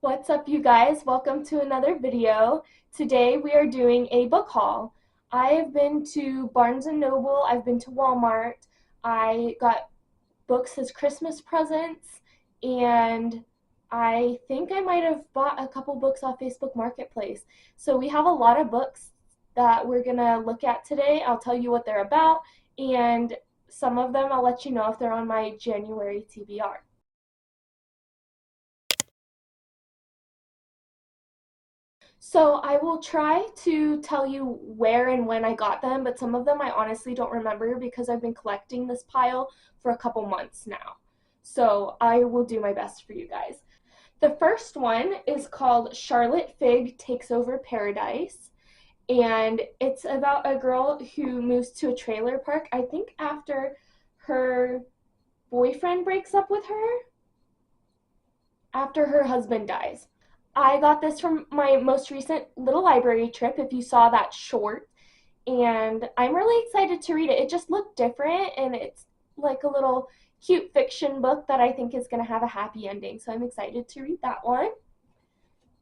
What's up, you guys? Welcome to another video. Today we are doing a book haul. I have been to Barnes& and Noble, I've been to Walmart, I got books as Christmas presents, and I think I might have bought a couple books off Facebook Marketplace. So we have a lot of books that we're gonna look at today. I'll tell you what they're about, and some of them I'll let you know if they're on my January TBR. So I will try to tell you where and when I got them, but some of them I honestly don't remember because I've been collecting this pile for a couple months now. So I will do my best for you guys. The first one is called Charlotte Fig Takes Over Paradise, and it's about a girl who moves to a trailer park, I think after her boyfriend breaks up with her, after her husband dies. I got this from my most recent little library trip, if you saw that short, and I'm really excited to read it. It just looked different, and it's like a little cute fiction book that I think is going to have a happy ending, so I'm excited to read that one.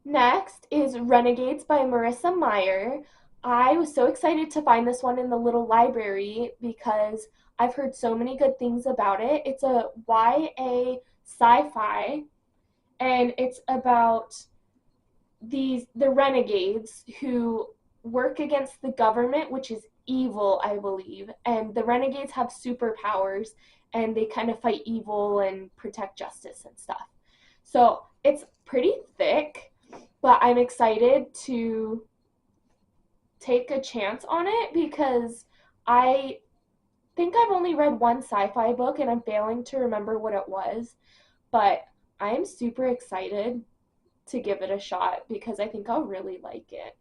Next is Renegades by Marissa Meyer. I was so excited to find this one in the little library because I've heard so many good things about it. It's a YA sci-fi, and it's about the renegades who work against the government, which is evil, I believe. And the renegades have superpowers, and they kind of fight evil and protect justice and stuff. So it's pretty thick, but I'm excited to take a chance on it because I think I've only read one sci-fi book and I'm failing to remember what it was, but I am super excited to give it a shot because I think I'll really like it.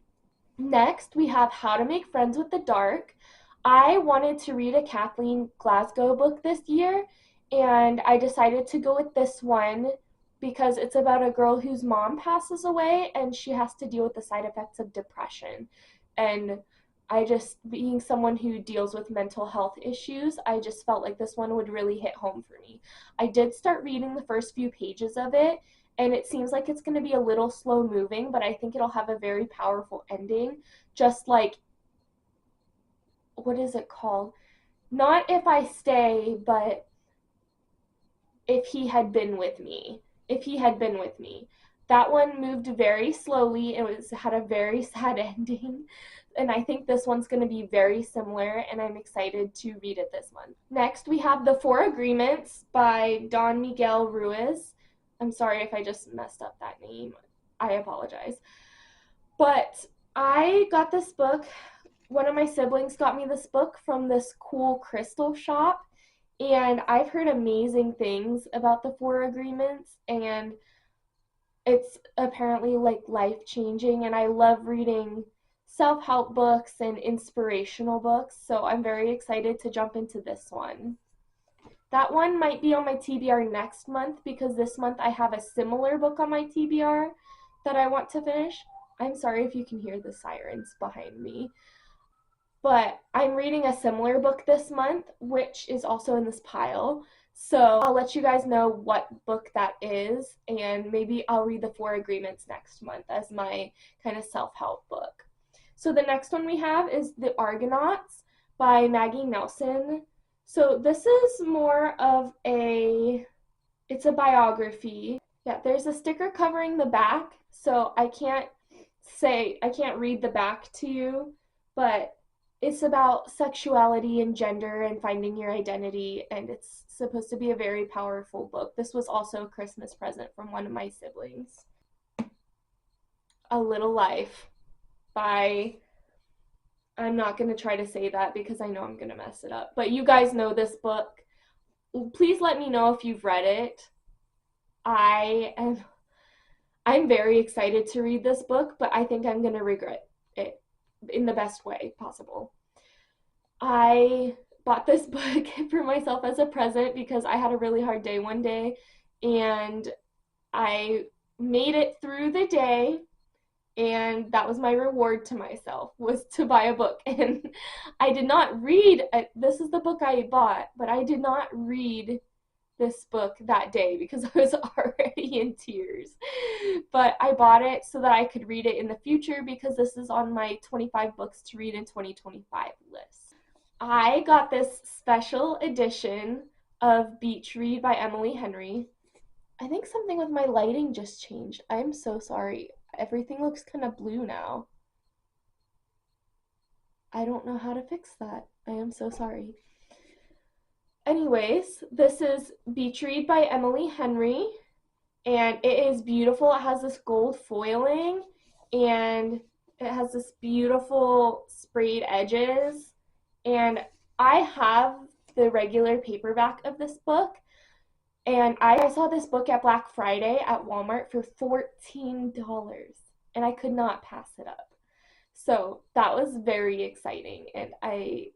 Next, we have How to Make Friends with the Dark. I wanted to read a Kathleen Glasgow book this year, and I decided to go with this one because it's about a girl whose mom passes away and she has to deal with the side effects of depression. And I just, being someone who deals with mental health issues, I just felt like this one would really hit home for me. I did start reading the first few pages of it, and it seems like it's going to be a little slow moving, but I think it'll have a very powerful ending. Just like, what is it called? Not If I Stay, but If He Had Been With Me. If He Had Been With Me. That one moved very slowly. It had a very sad ending. And I think this one's going to be very similar, and I'm excited to read it this month. Next, we have The Four Agreements by Don Miguel Ruiz. I'm sorry if I just messed up that name. I apologize. But I got this book. One of my siblings got me this book from this cool crystal shop, and I've heard amazing things about the Four Agreements, and it's apparently like life changing, and I love reading self-help books and inspirational books, so I'm very excited to jump into this one. That one might be on my TBR next month because this month I have a similar book on my TBR that I want to finish. I'm sorry if you can hear the sirens behind me. But I'm reading a similar book this month, which is also in this pile. So I'll let you guys know what book that is, and maybe I'll read The Four Agreements next month as my kind of self-help book. So the next one we have is The Argonauts by Maggie Nelson. So this is more of it's a biography. Yeah, there's a sticker covering the back, so I can't read the back to you, but it's about sexuality and gender and finding your identity, and it's supposed to be a very powerful book. This was also a Christmas present from one of my siblings. A Little Life by, I'm not going to try to say that because I know I'm going to mess it up, but you guys know this book. Please let me know if you've read it. I'm very excited to read this book, but I think I'm going to regret it in the best way possible. I bought this book for myself as a present because I had a really hard day one day, and I made it through the day, and that was my reward to myself, was to buy a book. And I did not read this is the book I bought, but I did not read this book that day because I was already in tears. But I bought it so that I could read it in the future because this is on my 25 books to read in 2025 list. I got this special edition of Beach Read by Emily Henry. I think something with my lighting just changed. I am so sorry. Everything looks kind of blue now. I don't know how to fix that. I am so sorry. Anyways, this is Beach Read by Emily Henry, and it is beautiful. It has this gold foiling, and it has this beautiful sprayed edges, and I have the regular paperback of this book, and I saw this book at Black Friday at Walmart for $14, and I could not pass it up. So that was very exciting, and I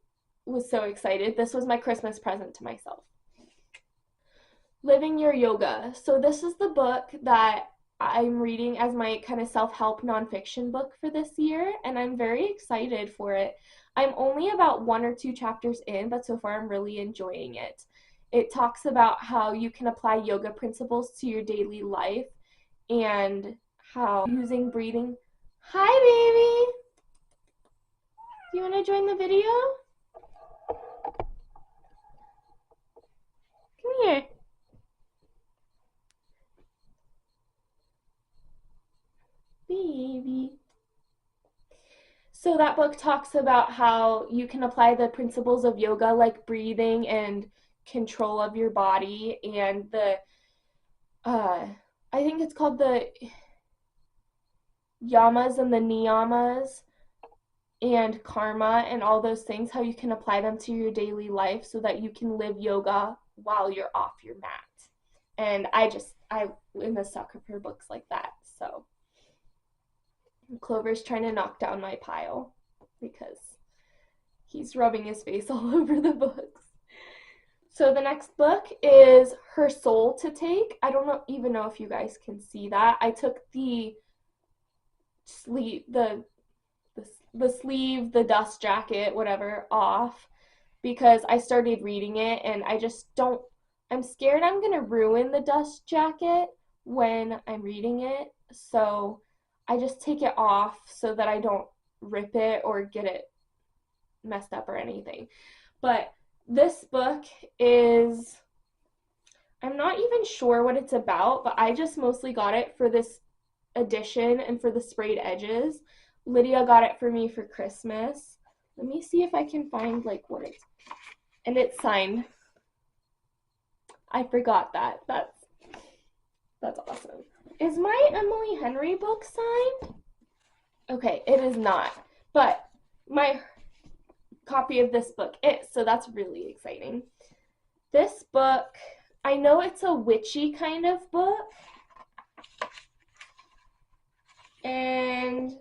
was so excited. This was my Christmas present to myself. Living Your Yoga. So this is the book that I'm reading as my kind of self-help nonfiction book for this year, and I'm very excited for it. I'm only about 1 or 2 chapters in, but so far I'm really enjoying it. It talks about how you can apply yoga principles to your daily life and how using breathing. Hi, baby! Do you want to join the video? Come here. Baby. So that book talks about how you can apply the principles of yoga like breathing and control of your body and I think it's called the yamas and the niyamas and karma and all those things, how you can apply them to your daily life so that you can live yoga while you're off your mat. And I am a sucker for books like that. So Clover's trying to knock down my pile because he's rubbing his face all over the books. So the next book is Her Soul to Take. I don't even know if you guys can see that. I took the sleeve, the sleeve, the dust jacket, whatever, off because I started reading it and I'm scared I'm going to ruin the dust jacket when I'm reading it. So I just take it off so that I don't rip it or get it messed up or anything. But this book is, I'm not even sure what it's about, but I just mostly got it for this edition and for the sprayed edges. Lydia got it for me for Christmas. Let me see if I can find like what it's, and it's signed. I forgot that. That's awesome. Is my Emily Henry book signed? Okay, it is not. But my copy of this book is, so that's really exciting. This book, I know it's a witchy kind of book. And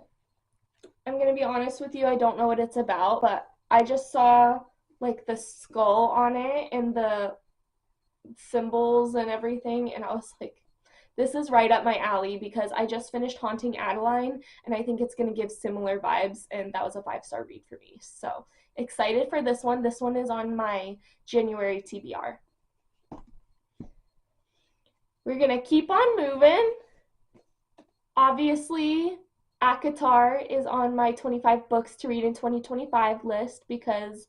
I'm going to be honest with you, I don't know what it's about, but I just saw like the skull on it and the symbols and everything, and I was like, this is right up my alley because I just finished Haunting Adeline and I think it's going to give similar vibes, and that was a 5-star read for me. So excited for this one. This one is on my January TBR. We're going to keep on moving. Obviously, ACOTAR is on my 25 books to read in 2025 list because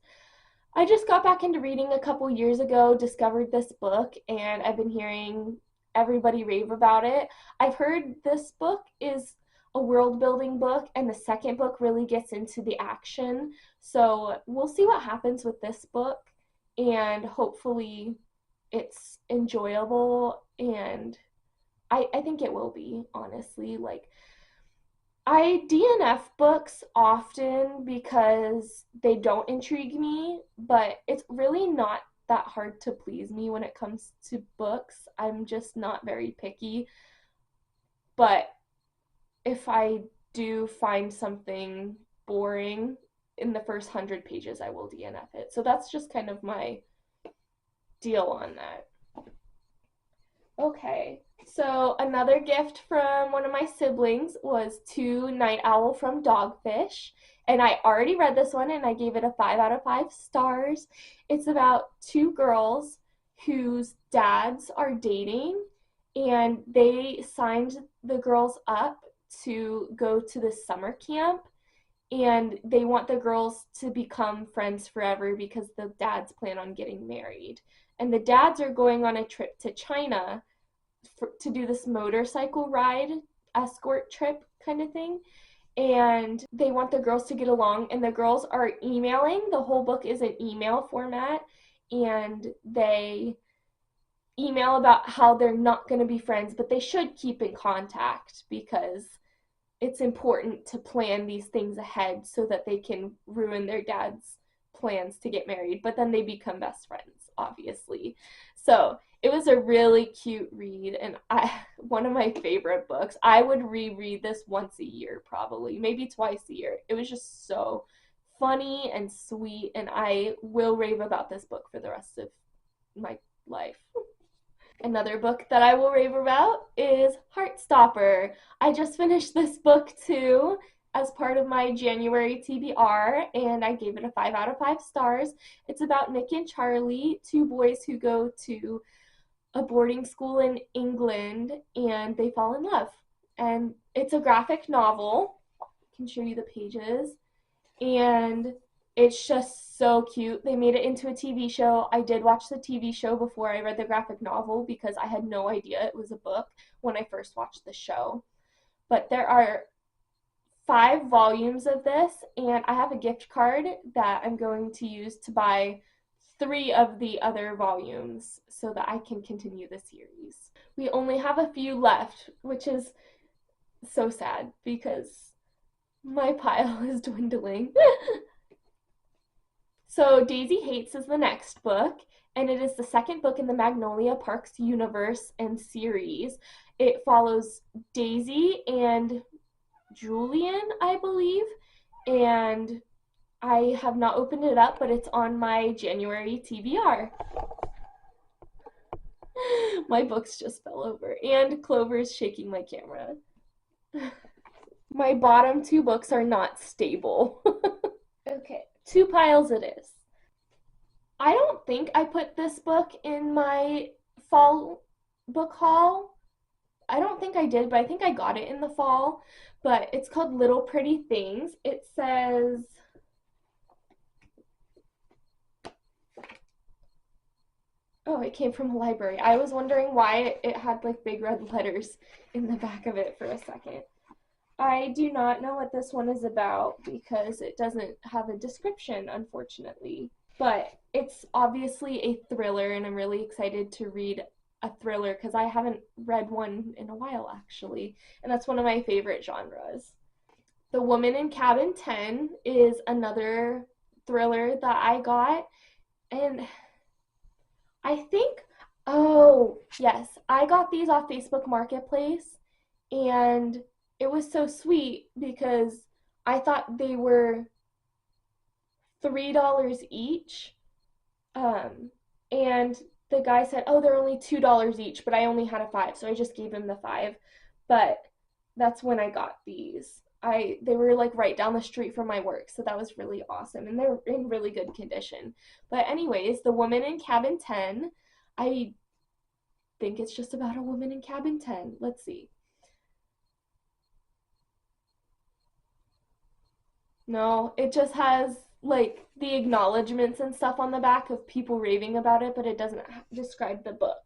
I just got back into reading a couple years ago, discovered this book, and I've been hearing everybody rave about it. I've heard this book is a world building book and the second book really gets into the action. So we'll see what happens with this book, and hopefully it's enjoyable, and I think it will be, honestly. Like, I DNF books often because they don't intrigue me, but it's really not that hard to please me when it comes to books. I'm just not very picky. But if I do find something boring in the first 100 pages, I will DNF it. So that's just kind of my deal on that. Okay, so another gift from one of my siblings was To Night Owl from Dogfish, and I already read this one and I gave it a 5 out of 5 stars. It's about 2 girls whose dads are dating, and they signed the girls up to go to this summer camp, and they want the girls to become friends forever because the dads plan on getting married. And the dads are going on a trip to China to do this motorcycle ride escort trip kind of thing, and they want the girls to get along, and the girls are emailing. The whole book is an email format, and they email about how they're not going to be friends, but they should keep in contact because it's important to plan these things ahead so that they can ruin their dad's plans to get married, but then they become best friends, obviously. So it was a really cute read, and one of my favorite books. I would reread this once a year, probably, maybe twice a year. It was just so funny and sweet, and I will rave about this book for the rest of my life. Another book that I will rave about is Heartstopper. I just finished this book too as part of my January TBR, and I gave it a 5 out of 5 stars. It's about Nick and Charlie, two boys who go to a boarding school in England, and they fall in love. And it's a graphic novel. I can show you the pages. And it's just so cute. They made it into a TV show. I did watch the TV show before I read the graphic novel because I had no idea it was a book when I first watched the show. But there are 5 volumes of this, and I have a gift card that I'm going to use to buy 3 of the other volumes so that I can continue the series. We only have a few left, which is so sad because my pile is dwindling. So Daisy Hates is the next book, and it is the second book in the Magnolia Parks universe and series. It follows Daisy and Julian, I believe, and I have not opened it up, but it's on my January TBR. My books just fell over, and Clover's shaking my camera. My bottom 2 books are not stable. Okay, 2 piles it is. I don't think I put this book in my fall book haul. I don't think I did, but I think I got it in the fall. But it's called Little Pretty Things. It says, oh, it came from a library. I was wondering why it had like big red letters in the back of it for a second. I do not know what this one is about because it doesn't have a description, unfortunately. But it's obviously a thriller, and I'm really excited to read a thriller because I haven't read one in a while, actually. And that's one of my favorite genres. The Woman in Cabin 10 is another thriller that I got. And I think, oh, yes, I got these off Facebook Marketplace. And it was so sweet because I thought they were $3 each. And the guy said, oh, they're only $2 each, but I only had a 5, so I just gave him the 5. But that's when I got these. They were like right down the street from my work, so that was really awesome, and they're in really good condition. But anyways, The Woman in Cabin 10, I think it's just about a woman in cabin 10. Let's see. No, it just has like the acknowledgments and stuff on the back of people raving about it, but it doesn't describe the book.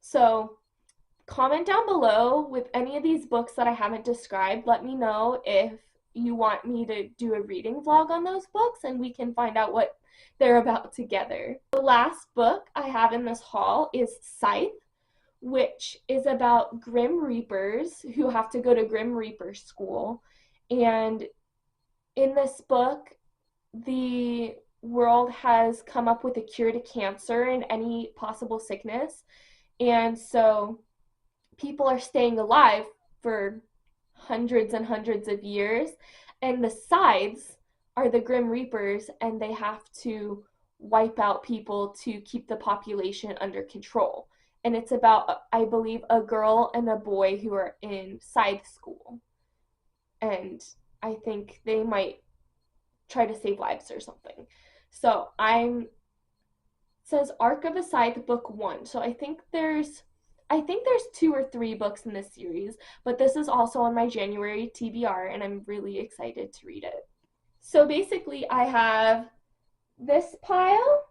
So comment down below with any of these books that I haven't described. Let me know if you want me to do a reading vlog on those books, and we can find out what they're about together. The last book I have in this haul is Scythe, which is about Grim Reapers who have to go to Grim Reaper school. And in this book, the world has come up with a cure to cancer and any possible sickness. And so people are staying alive for hundreds and hundreds of years. And the Scythes are the Grim Reapers, and they have to wipe out people to keep the population under control. And it's about, I believe, a girl and a boy who are in Scythe school. And I think they might try to save lives or something. So I'm says Arc of a Scythe book 1. So I think there's 2 or 3 books in this series, but this is also on my January TBR and I'm really excited to read it. So basically I have this pile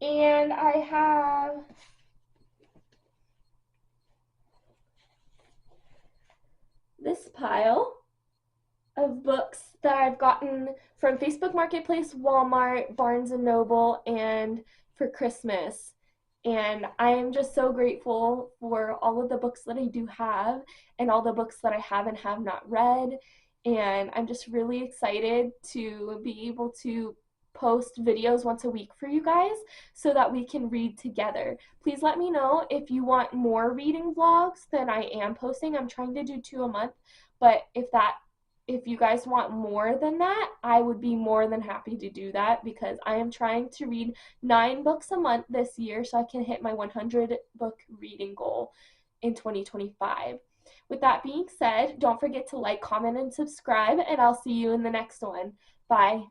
and I have this pile of books that I've gotten from Facebook Marketplace, Walmart, Barnes and Noble, and for Christmas. And I am just so grateful for all of the books that I do have and all the books that I have and have not read. And I'm just really excited to be able to post videos once a week for you guys so that we can read together. Please let me know if you want more reading vlogs than I am posting. I'm trying to do 2 a month, but if you guys want more than that, I would be more than happy to do that because I am trying to read 9 books a month this year so I can hit my 100 book reading goal in 2025. With that being said, don't forget to like, comment, and subscribe, and I'll see you in the next one. Bye.